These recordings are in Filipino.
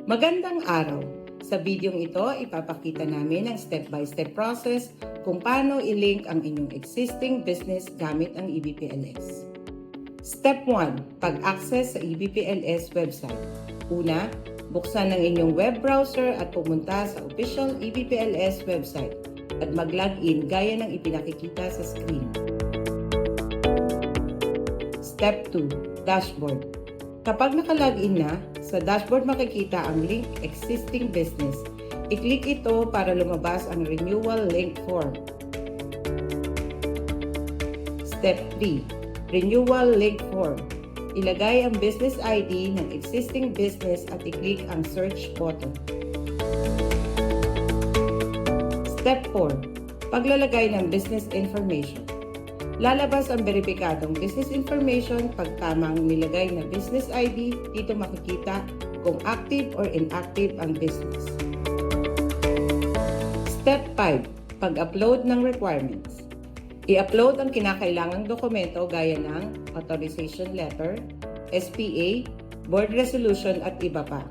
Magandang araw! Sa videong ito, ipapakita namin ang step-by-step process kung paano i-link ang inyong existing business gamit ang EBPLS. Step 1. Pag-access sa EBPLS website. Una, buksan ang inyong web browser at pumunta sa official EBPLS website at mag-login gaya ng ipinakikita sa screen. Step 2. Dashboard. Kapag naka-login na, sa dashboard makikita ang link existing business. I-click ito para lumabas ang renewal link form. Step 3. Renewal link form. Ilagay ang business ID ng existing business at i-click ang search button. Step 4. Paglalagay ng business information. Lalabas ang beripikadong business information pag tamang nilagay na business ID. Dito makikita kung active or inactive ang business. Step 5. Pag-upload ng requirements. I-upload ang kinakailangang dokumento gaya ng authorization letter, SPA, board resolution at iba pa,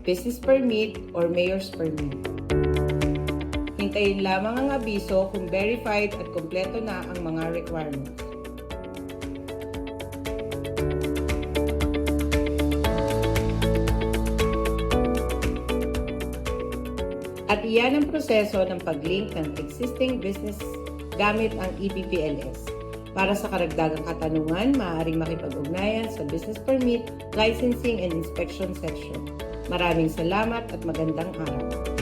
business permit or mayor's permit. Hintayin lamang ang abiso kung verified at kumpleto na ang mga requirements. At iyan ang proseso ng pag-link ng existing business gamit ang EBPLS. Para sa karagdagang katanungan, maaaring makipag-ugnayan sa Business Permit, Licensing and Inspection section. Maraming salamat at magandang araw!